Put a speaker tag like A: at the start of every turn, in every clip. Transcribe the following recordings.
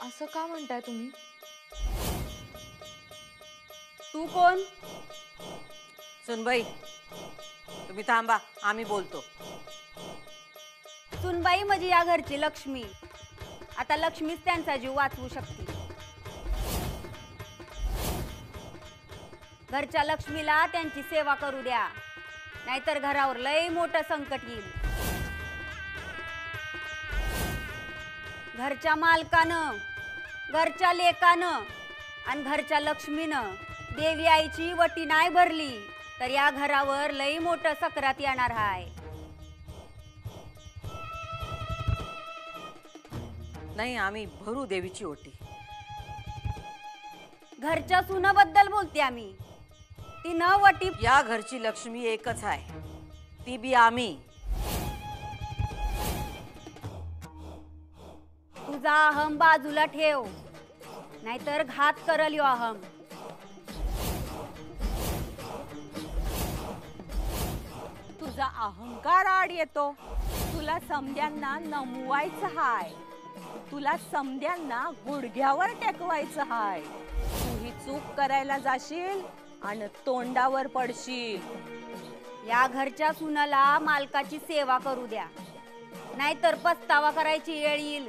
A: असं का म्हणताय तुम्ही?
B: तू कोण?
C: सुनबाई, तुम्ही थांबा, आम्ही बोलतो.
B: सुनबाई म्हणजे या घरची लक्ष्मी. आता लक्ष्मीच त्यांचा जीव वाचवू शकते. घरच्या लक्ष्मीला त्यांची सेवा करू द्या, नाहीतर घरावर लय मोठं संकट येईल. घरच्या मालकानं, घरच्या लेकानं आणि घरच्या लक्ष्मीनं देवी आईची वटी नाही भरली तर या घरावर लय मोठं सक्रात येणार आहे.
C: नाही, आम्ही भरू देवीची ओटी.
B: घरच्या सुनाबद्दल बोलते आम्ही. ती न वटी.
C: या घरची लक्ष्मी एकच आहे, ती बी आम्ही.
B: तुझा अहम बाजूला ठेव, नाहीतर घात करल यो अहम.
D: तुझा अहंकार आड येतो. तुला समद्यांना नमवायचं हाय, तुला समद्यांना गुडघ्यावर टेकवायचं हाय. तू ही चूक करायला जाशील आणि तोंडावर पडशील.
B: या घरच्या सुनाला मालकाची सेवा करू द्या, नाहीतर पस्तावा करायची वेळ येईल.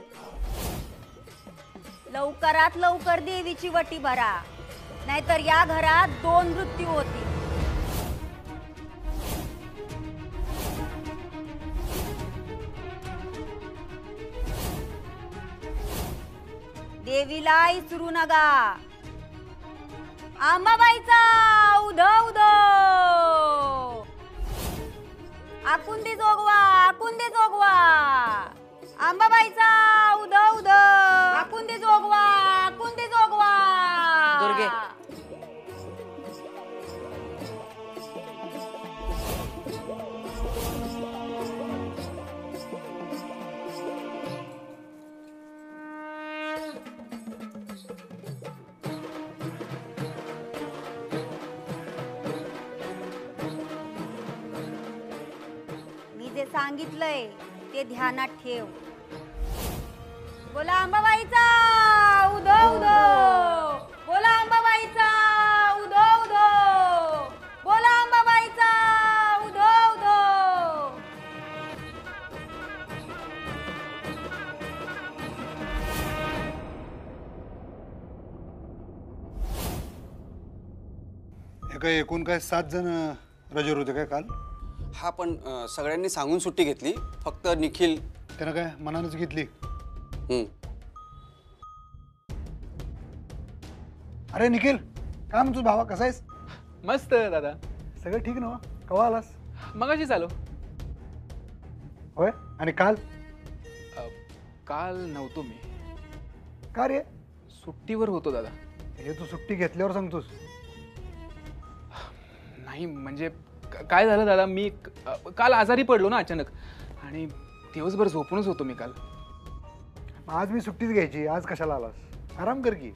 B: लवकरात लवकर देवीची वटी भरा, नाहीतर या घरात 2 मृत्यू होतील. देवीला इसरू नका. आंबाबाईचा उधो उधो. आकुंदी जोगवा, आकुंदी जोगवा. आंबाबाईचा उधो उधो. आकुंदी जोगवा, आकुंदी जोगवा.
C: दुर्गे,
B: मी जे सांगितलंय ते ध्यानात ठेव. बोला अंबाबाईचा उधो उधो. बोला अंबाबाईचा उधो उधो. बोला अंबाबाईचा उधो उधो.
E: एका एकूण काय 7 जण रजेवर होते काय काल?
F: हा, पण सगळ्यांनी सांगून सुट्टी घेतली. फक्त निखिल
E: त्यानं काय मनानच घेतली. अरे निखिल, काय म्हणतो भावा, कसा आहेस?
G: मस्त दादा.
E: सगळं ठीक ना? केव्हा आलास?
G: मगाशी चालू.
E: होय. आणि काल?
G: काल नव्हतो मी.
E: का रे?
G: सुट्टीवर होतो दादा.
E: हे तू सुट्टी घेतल्यावर सांगतोस?
G: नाही म्हणजे काय झालं दादा, मी काल आजारी पडलो ना अचानक, आणि दिवसभर झोपूनच होतो मी काल.
E: आज मी सुट्टीच घ्यायची. आज कशाला आलास? आराम कर की.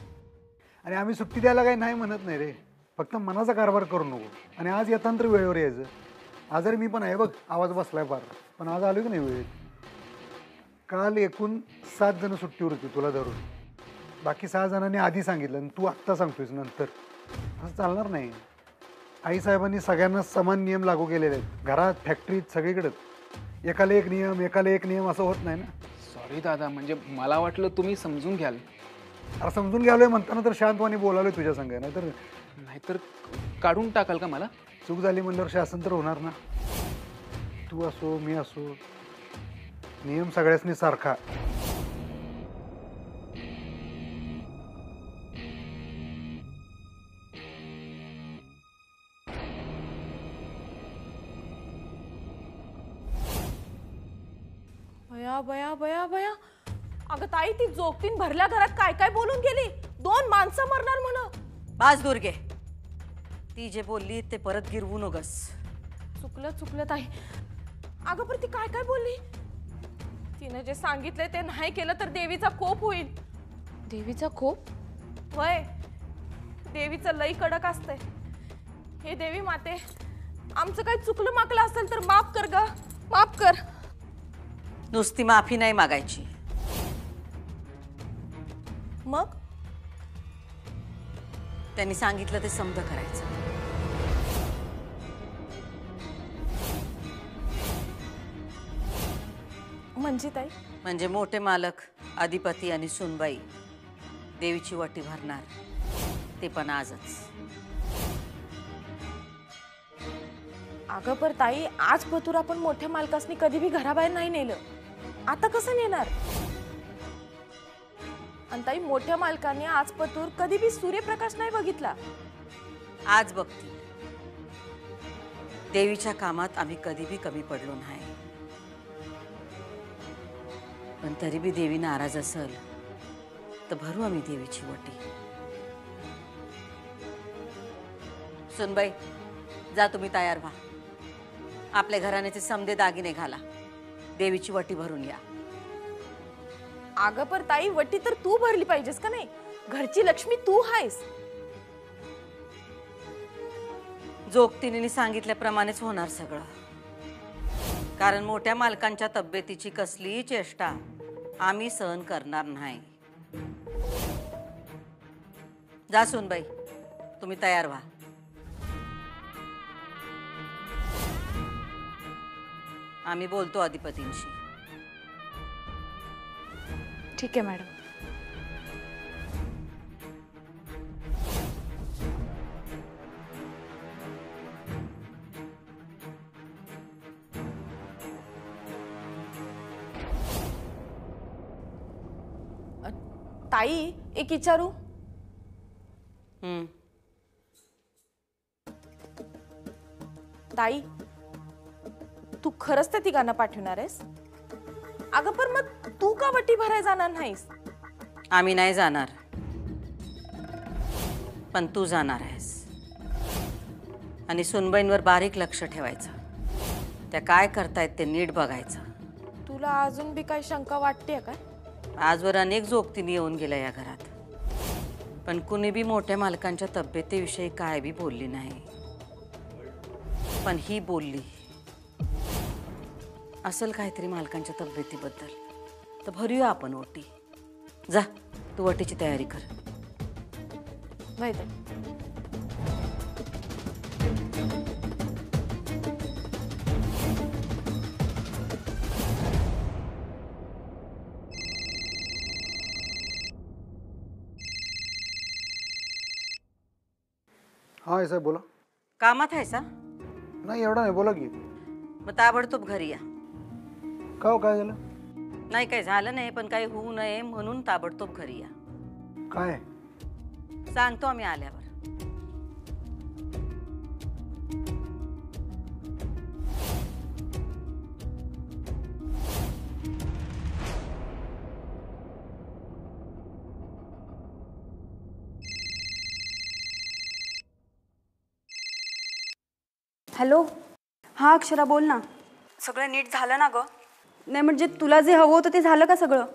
E: आणि आम्ही सुट्टी द्यायला काही नाही म्हणत नाही रे, फक्त मनाचा कारभार करू नको. आणि आज येताना तर वेळेवर यायचं. आजारी मी पण आहे बघ, आवाज बसलाय फार, पण आज आलो की नाही वेळेत. काल एकूण 7 जण सुट्टीवर होती तुला धरून. बाकी 6 जणांनी आधी सांगितलं आणि तू आत्ता सांगतोयस नंतर. असं चालणार नाही. आईसाहेबांनी सगळ्यांना समान नियम लागू केलेले आहेत, घरात, फॅक्टरीत, सगळीकडेच. एकाला एक नियम, एकाला एक नियम असं होत नाही ना.
G: सॉरी दादा, म्हणजे मला वाटलं तुम्ही समजून घ्याल.
E: अरे समजून घ्यालोय म्हणताना तर शांतवानी बोलालोय तुझ्या संग,
G: नाहीतर काढून टाकाल का मला?
E: चूक झाली म्हणल्यावर शासन तर होणार ना. तू असो, मी असो, नियम सगळ्यांनी सारखा.
D: बया बया बया बया. अगं ताई, ती जोगतीन भरल्या घरात काय काय बोलून गेली. 2 माणसं मरणार म्हण.
C: बास दुर्गे, ती जे बोलली ते परत गिरवू नगस.
D: चुकलं ताई. अगं पण ती काय काय बोलली. तिने जे सांगितलंय ते नाही केलं तर देवीचा कोप होईल.
A: देवीचा कोप?
D: होय, देवीचं लई कडक असतंय. हे देवी माते, आमचं काही चुकलं माकलं असेल तर माफ कर ग, माफ कर.
C: नुसती माफी नाही मागायची,
D: मग
C: त्यांनी सांगितलं ते समज करायचं.
D: म्हणजे ताई
C: म्हणजे मोठे मालक अधिपती आणि सुनबाई देवीची वटी भरणार, ते पण आजच.
D: अगं पर ताई, आज पतूर आपण मोठ्या मालकासनी कधी बी घराबाहेर नाही नेलं, आता कसं नेणार? आणि ताई, मोठ्या मालकाने आज पतूर कधी बी सूर्यप्रकाश नाही बघितला.
C: आज बघतील. देवीच्या कामात आम्ही कधी बी कमी पडलो नाही, पण तरी बी देवी नाराज असेल तर भरू आम्ही देवीची वटी. सुनबाई, जा तुम्ही तयार व्हा. आपल्या घराण्याचे समदे दागिने घाला, देवीची वटी भरून या.
D: अगं पर ताई, वटी तर तू भरली पाहिजेस का नाही? घरची लक्ष्मी तू आहेस.
C: जोगतीने सांगितल्याप्रमाणेच होणार सगळं. कारण मोठ्या मालकांच्या तब्येतीची कसलीही चेष्टा आम्ही सहन करणार नाही. जा सुनबाई, तुम्ही तयार व्हा. आम्ही बोलतो अधिपतींशी.
A: ठीक आहे मॅडम.
D: ताई, एक विचारू? ताई, तू खरंच त्या तिघांना पाठवणार आहेस? अगं पण मग तू का वटी भरायला जाणार नाहीस?
C: आम्ही नाही जाणार, पण तू जाणार आहेस. आणि सुनबाईंवर बारीक लक्ष ठेवायचं. त्या काय करतायत ते नीट बघायचं.
D: तुला अजून बी काही शंका वाटते काय?
C: आजवर अनेक जोगतीने येऊन गेल्या या घरात, पण कुणी बी मोठ्या मालकांच्या तब्येतीविषयी काय बी बोलली नाही. पण ही बोलली. असेल काहीतरी मालकांच्या तब्येतीबद्दल, तर भरूया आपण ओटी. जा, तू ओटीची तयारी कर.
D: नाही ताई.
E: हां साहेब बोला.
C: कामात आहे सा?
E: नाही एवढा नाही, बोला की.
C: मग ताबडतोब घरी या.
E: का हो, काय झालं?
C: नाही, काही झालं नाही, पण काही होऊ नये म्हणून ताबडतोब घरी या.
E: काय?
C: सांगतो आम्ही आल्यावर.
B: हॅलो. हां अक्षरा, बोल ना.
H: सगळं नीट झालं ना गं?
B: नाही म्हणजे तुला जे हवं होतं ते झालं का सगळं?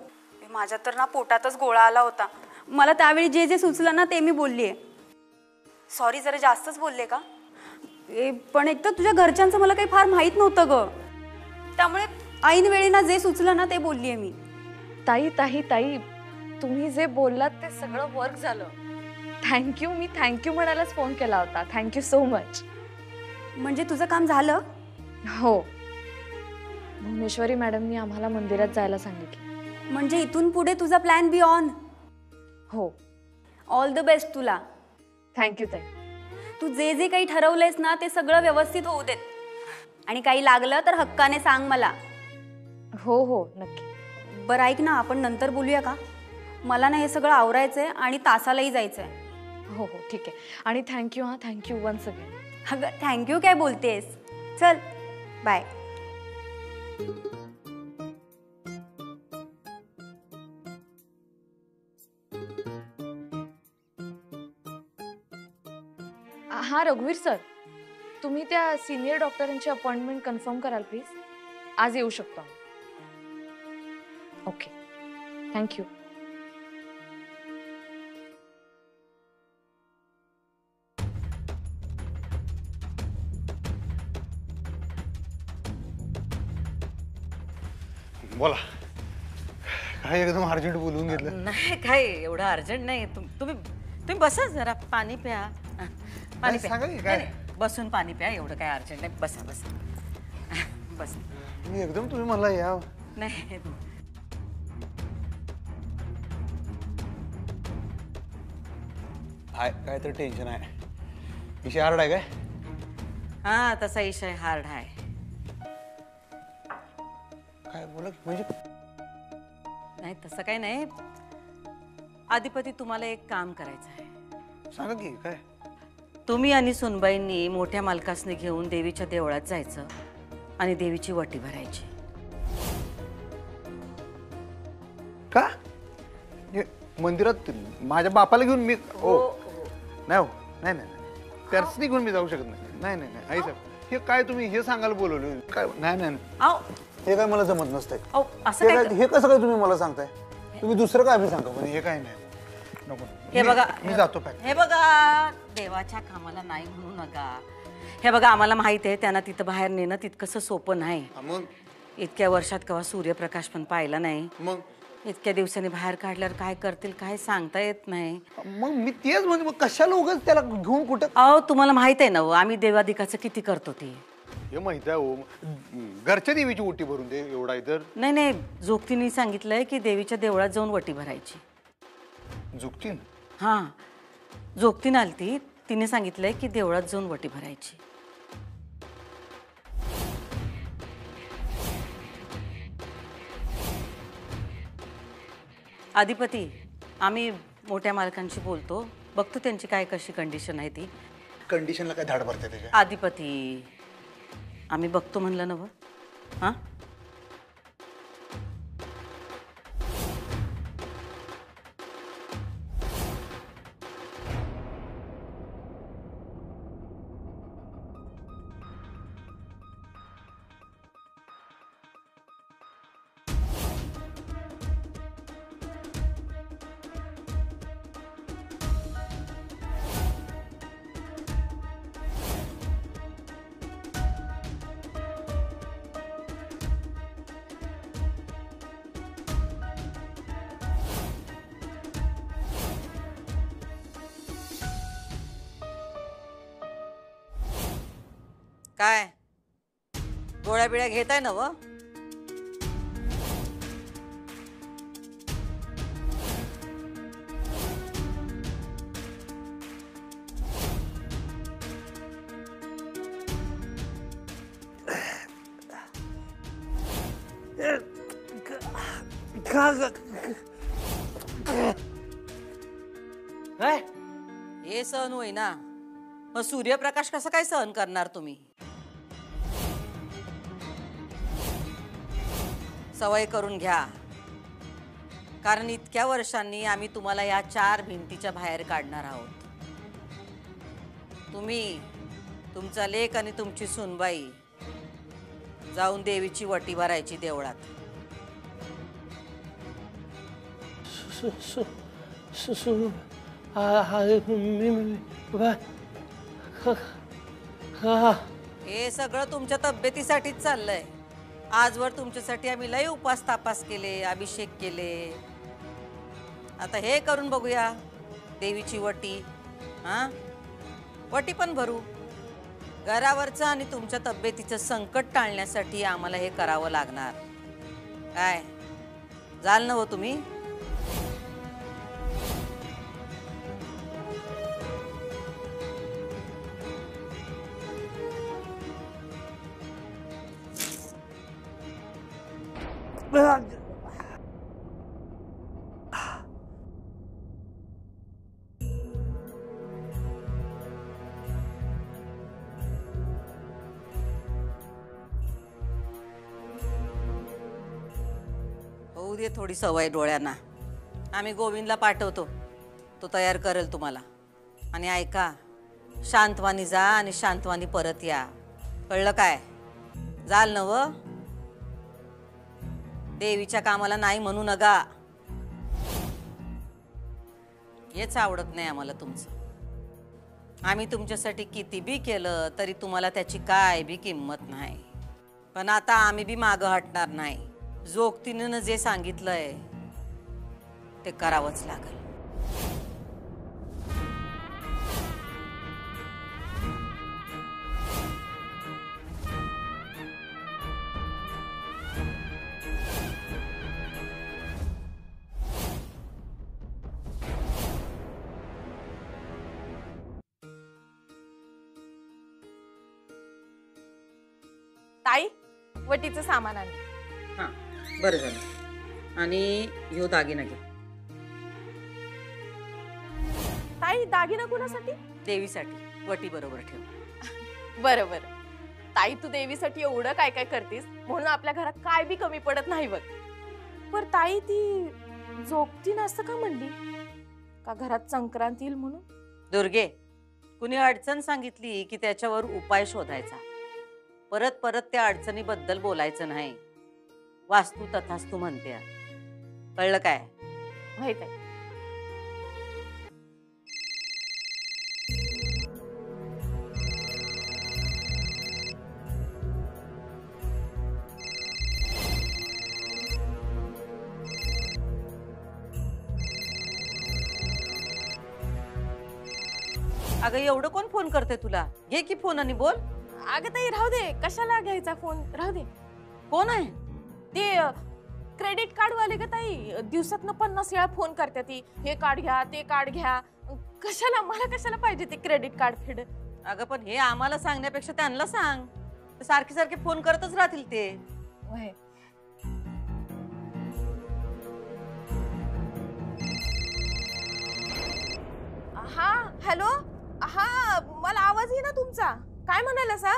H: माझ्या तर ना पोटातच गोळा आला होता.
B: मला त्यावेळी जे जे सुचलं ना ते मी बोलली आहे.
H: सॉरी, जरा जास्तच बोलले का?
B: पण एक तर तुझ्या घरच्यांचं मला काही फार माहीत नव्हतं गं, त्यामुळे ऐन वेळी ना जे सुचलं ना ते बोलली आहे मी.
A: ताई ताई ताई, तुम्ही जे बोललात ते सगळं वर्क झालं. थँक्यू. मी थँक्यू म्हणायलाच फोन केला होता. Thank you so much.
B: म्हणजे तुझं काम झालं?
A: हो, भुवनेश्वरी मॅडमनी आम्हाला मंदिरात जायला सांगितलं.
B: म्हणजे इथून पुढे तुझा प्लॅन बी ऑन.
A: हो.
B: ऑल द बेस्ट तुला.
A: थँक्यू ताई.
B: तू जे जे काही ठरवलंयस ना ते सगळं व्यवस्थित होऊ देत. आणि काही लागलं तर हक्काने सांग मला.
A: हो हो नक्की.
B: बरं ऐक ना, आपण नंतर बोलूया का? मला ना हे सगळं आवरायचंय आणि तासालाही जायचंय.
A: हो हो ठीक आहे. आणि थँक्यू. हां, थँक्यू वन्स अगेन.
B: अगं थँक्यू काय बोलतेस. चल बाय.
A: हां रघुवीर सर, तुम्ही त्या सिनियर डॉक्टरांची अपॉइंटमेंट कन्फर्म कराल प्लीज. आज येऊ शकतो. Okay, thank you.
E: बोला, काय एकदम अर्जंट बोलवून घेतलं.
C: नाही काय एवढं अर्जंट नाही. तुम्ही बसा जरा, पाणी प्या. पाणी
E: काय
C: प्या.
E: सांगा की काय?
C: नाही, नाही, बसून पाणी प्या. एवढं काय अर्जंट नाही. बसा बसा बस.
E: मी एकदम तुम्ही मला या
C: नाही
E: काय तर टेन्शन आहे. विषय हार्ड आहे काय?
C: हा तसा विषय हार्ड आहे.
E: काय बोला म्हणजे
C: नाही तसं काही नाही. आदिपती तुम्हाला एक काम करायचं आहे.
E: सांगा की काय?
C: तुम्ही आणि सुनबाईंनी मोठ्या मालकासने घेऊन देवीच्या देवळात जायचं आणि देवीची वटी भरायची.
E: का मंदिरात माझ्या बापाला घेऊन मी नाही हो नाही त्यासनी घेऊन मी जाऊ शकत नाही. नाही आई साहेब हे काय तुम्ही हे सांगायला बोलवलं काय? नाही
C: अहो
E: हे काय मला जमत नसतंय.
C: असं काय
E: हे कसं काय तुम्ही मला सांगताय? तुम्ही दुसरं काय बी सांगा पण हे काय नाही. नको
C: हे बघा
E: मी जातो
C: हे बघा देवाच्या कामाला नाही म्हणू नका. हे बघा आम्हाला माहित आहे त्यांना तिथं बाहेर नेणं तितकंसं सोपं नाही.
E: मग
C: इतक्या वर्षात केव्हा सूर्यप्रकाश पण पाहिला नाही.
E: मग
C: इतक्या दिवसांनी बाहेर काढल्यावर काय करतील काय सांगता येत नाही.
E: मग मी तेच म्हणजे मग कशाला उगाच त्याला घेऊन कुठं?
C: अहो तुम्हाला माहित आहे ना हो, आम्ही देवाधिकाचं किती करतो ते.
E: हे माहित आहे हो घरच्या देवीची ओटी भरून दे एवढा आहे तर.
C: नाही जोगतीने सांगितलंय की देवीच्या देवळात जाऊन वटी भरायची.
E: जुकतीन?
C: हां जोगतीन आलती तिने सांगितलंय की देवळात जाऊन वटी भरायची. आदिपती आम्ही मोठ्या मालकांशी बोलतो, बघतो त्यांची काय कशी कंडिशन आहे ती.
E: कंडिशनला काय धाड भरते त्याच्या?
C: आदिपती आम्ही बघतो म्हणलं नव. हां काय गोळ्या बिळ्या घेताय ना व? हे सहन होईना मग सूर्यप्रकाश कसं काय सहन करणार तुम्ही? सवय करून घ्या, कारण इतक्या वर्षांनी आम्ही तुम्हाला या 4 भिंतीच्या बाहेर काढणार आहोत. तुम्ही तुमचा लेक आणि तुमची सुनबाई जाऊन देवीची वटी भरायची देवळात. हे सगळं तुमच्या तब्येतीसाठीच चाललंय. आजवर तुमच्यासाठी आम्ही लय उपास तापास केले, अभिषेक केले. आता हे करून बघूया देवीची वटी. हां वटी पण भरू. घरावरचं आणि तुमच्या तब्येतीचं संकट टाळण्यासाठी आम्हाला हे करावं लागणार. काय जाल ना हो तुम्ही? होऊ दे थोडी सवय डोळ्यांना. आम्ही गोविंदला पाठवतो, तो तयार करेल तुम्हाला. आणि ऐका, शांतवानी जा आणि शांतवानी परत या. कळलं काय? जाल ना व? देवीच्या कामाला नाही म्हणू नका. हेच आवडत नाही आम्हाला तुमचं. आम्ही तुमच्यासाठी किती बी केलं तरी तुम्हाला त्याची काय बी किंमत नाही. पण आता आम्ही बी मागं हटणार नाही. जोगतीनं जे सांगितलंय ते करावंच लागेल.
D: ताई वटीचं सामान आणलं.
C: हां बरं झालं. आणि ह्यो दागिना घे.
D: ताई दागिना कुणासाठी?
C: देवीसाठी वटी बरोबर ठेव.
D: बरं बरं. ताई तू देवीसाठी एवढं काय काय करतीस म्हणून आपल्या घरात काय बी कमी पडत नाही बघ. पर ताई ती झोपती नसतं का म्हणली? का घरात संक्रांत येईल म्हणून?
C: दुर्गे, कुणी अडचण सांगितली की त्याच्यावर उपाय शोधायचा. परत परत त्या अडचणीबद्दल बोलायचं नाही. वास्तू तथास्तू म्हणते. कळलं काय?
D: माहित आहे.
C: अगं एवढं कोण फोन करते तुला? घे की फोन आणि बोल.
D: अगं ताई राहू दे, कशाला घ्यायचा फोन? राहू दे.
C: कोण आहे?
D: ते क्रेडिट कार्ड वाले ग ताई, दिवसातनं 50 वेळा फोन करते ती. हे कार्ड घ्या, ते कार्ड घ्या. कशाला? मला कशाला पाहिजे ते क्रेडिट कार्ड फिड?
C: अगं पण हे आम्हाला सांगण्यापेक्षा त्यांना सांग. सारखे सारखे फोन करतच राहतील ते.
D: वय. हा हॅलो. हा मला आवाज येईना तुमचा. काय म्हणाला सा?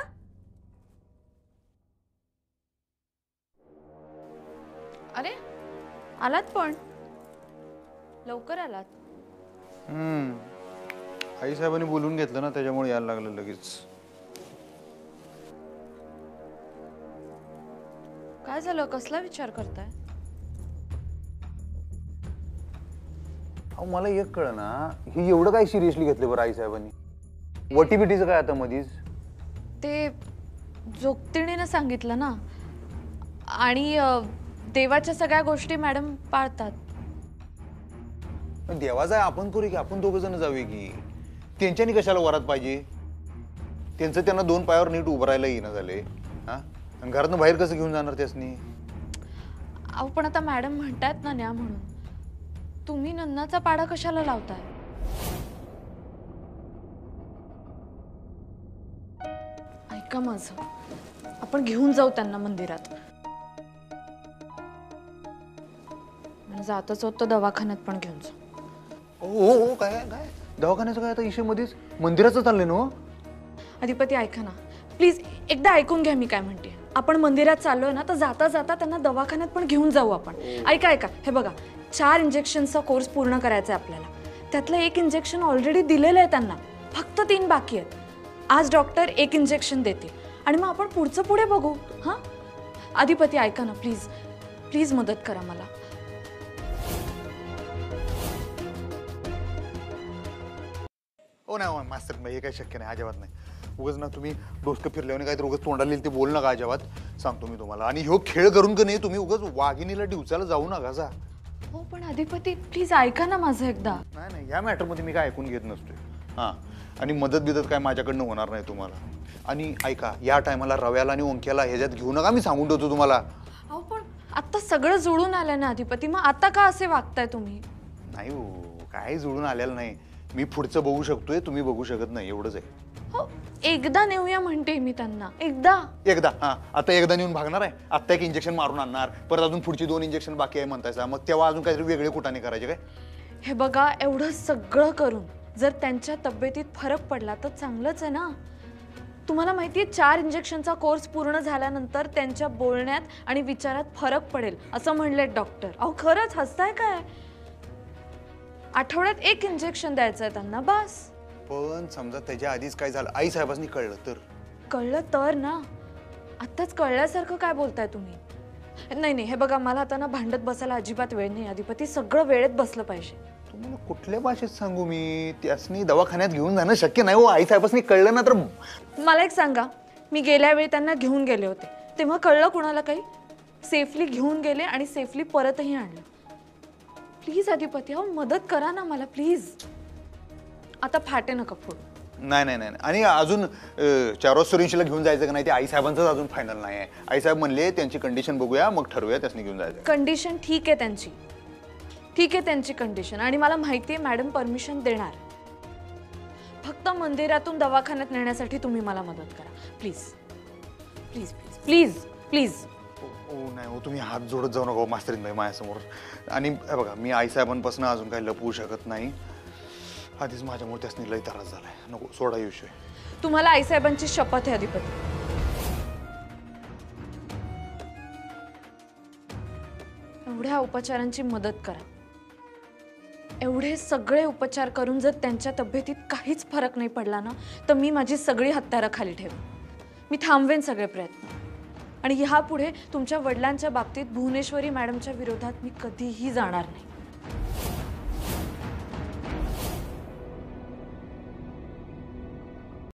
A: अरे आलात पण लवकर आलात.
E: आई साहेबांनी बोलून घेतलं ना, त्याच्यामुळे यायला लागलं लगेच.
A: काय झालं? कसला विचार करताय?
E: अहो मला एक कळ ना, ही एवढं काय सिरियसली घेतलं बरं आई साहेबांनी? वटी बिटीचं काय आता मधीच?
A: ते जोगतिणीनं सांगितलं ना, आणि देवाच्या सगळ्या गोष्टी मॅडम पाळतात.
E: देवाचा आहे, आपण पुरे की आपण दोघं जण जाऊया की. त्यांच्यानी कशाला वरात पाहिजे? त्यांचं त्यांना 2 पायावर नीट उभं राहायला येणं झाले. हा, आणि घरातनं बाहेर कसं घेऊन जाणार त्यासनी?
A: अहो पण आता मॅडम म्हणतात ना न्या म्हणून. तुम्ही नन्नाचा पाडा कशाला लावताय? ऐका माझं, आपण घेऊन जाऊ त्यांना मंदिरात. जातच होत दवाखान्यात पण घेऊन जाऊ.
E: हो काय काय दवाखान्याचं काय आता इशे मध्येच मंदिराचं चाललंय ना?
A: अधिपती ऐका ना प्लीज, एकदा ऐकून घ्या मी काय म्हणते. आपण मंदिरात चाललोय ना, तर जाता जाता त्यांना दवाखान्यात पण घेऊन जाऊ आपण. ऐका ऐका, हे बघा 4 इंजेक्शनचा कोर्स पूर्ण करायचा आहे आपल्याला. त्यातलं 1 इंजेक्शन ऑलरेडी दिलेलं आहे त्यांना, फक्त 3 बाकी आहेत. आज डॉक्टर 1 इंजेक्शन देतील आणि मग आपण पुढचं पुढे बघू. हां अधिपती ऐका ना प्लीज, प्लीज मदत करा मला.
E: हो नाही मास्तर, हे काही शक्य नाही, अजिबात नाही. उगाच ना तुम्ही डोसकं फिरल्याने काहीतरी उगाच तोंडाला येईल ते बोल नका अजिबात, सांगतो मी तुम्हाला. आणि ह्यो खेळ करून का नाही तुम्ही उगाच वाघिणीला डिवचायला जाऊ नका जा.
A: हो पण अधिपती प्लीज ऐका ना माझं एकदा.
E: नाही नाही, या मॅटरमध्ये मी काय ऐकून घेत नसतोय. हां, आणि मदत बिदत काय माझ्याकडनं होणार नाही तुम्हाला. आणि ऐका, या टायमाला रव्याला आणि ओंक्याला ह्याच्यात घेऊ नका, मी सांगून ठेवतो तुम्हाला.
A: अहो पण आता सगळं जुळून आलं ना अधिपती, मग आता का असे वागताय तुम्ही?
E: नाही हो, काही जुळून आलेलं नाही. मी पुढचं बघू शकतोय, तुम्ही बघू शकत नाही, एवढंच आहे.
A: हो एकदा नेऊया म्हणते मी त्यांना. एकदा
E: हां, आता एकदा नेऊन भागणार आहे? आत्ता 1 इंजेक्शन मारून आणणार, परत अजून पुढची 2 इंजेक्शन बाकी आहे म्हणतायचा, मग तेव्हा अजून काहीतरी वेगळे कुटाने करायचे काय?
A: हे बघा, एवढं सगळं करून जर त्यांच्या तब्येतीत फरक पडला तर चांगलंच आहे ना. तुम्हाला माहितीये 4 इंजेक्शनचा कोर्स पूर्ण झाल्यानंतर त्यांच्या बोलण्यात आणि विचारात फरक पडेल असं म्हणलेत डॉक्टर. अहो खरंच हसताय काय? आठवड्यात 1 इंजेक्शन द्यायचं आहे त्यांना बस.
E: पण समजा त्याच्या आधीच काय झालं, आई साहेबांनी कळलं तर?
A: कळलं तर ना, आत्ताच कळल्यासारखं काय बोलताय तुम्ही? नाही नाही, हे बघा मला आता ना भांडत बसायला अजिबात वेळ नाही अधिपती, सगळं वेळेत बसलं पाहिजे.
E: तुम्हाला कुठल्या भाषेत सांगू मी? त्यासनी दवाखान्यात घेऊन जाणं शक्य नाही हो. आई साहेबांनी कळलं ना तर.
A: मला एक सांगा, मी गेल्या वेळी त्यांना घेऊन गेले होते तेव्हा कळलं कुणाला काही? सेफली घेऊन गेले आणि सेफली परतही आणलं. प्लीज अधिपती, अहो मदत करा ना मला प्लीज. आता फाटे नका फोडू.
I: नाही नाही नाही. आणि अजून चारोस्टोरींशीला घेऊन जायचं का नाही ते आईसाहेबांचंच अजून फायनल नाही आहे. आईसाहेब म्हणले त्यांची कंडिशन बघूया मग ठरवूया त्यासनी घेऊन जायचं.
A: कंडिशन ठीक आहे त्यांची, ठीक आहे त्यांची कंडिशन, आणि मला माहिती आहे मॅडम परमिशन देणार. फक्त मंदिरातून दवाखान्यात नेण्यासाठी तुम्ही मला मदत करा please please please please please.
I: ओ नाही हो, तुम्ही हात जोडत जाऊ नका मास्तरीन भाई माझ्यासमोर. आणि हे बघा मी आईसाहेबांपासून अजून काही लपवू शकत नाही. आधीच माझ्यामुळे त्यासनी लई त्रास झालाय. नको सोडा विषय.
A: तुम्हाला आईसाहेबांची शपथ आहे अधिपती. एवढ्या उपचारांची मदत करा. एवढे सगळे उपचार करून जर त्यांच्या तब्येतीत काहीच फरक नाही पडला ना तर मी माझी सगळी हत्यारं खाली ठेवेन. मी थांबवेन सगळे प्रयत्न. आणि ह्यापुढे तुमच्या वडिलांच्या बाबतीत भुवनेश्वरी मॅडमच्या विरोधात मी कधीही जाणार नाही.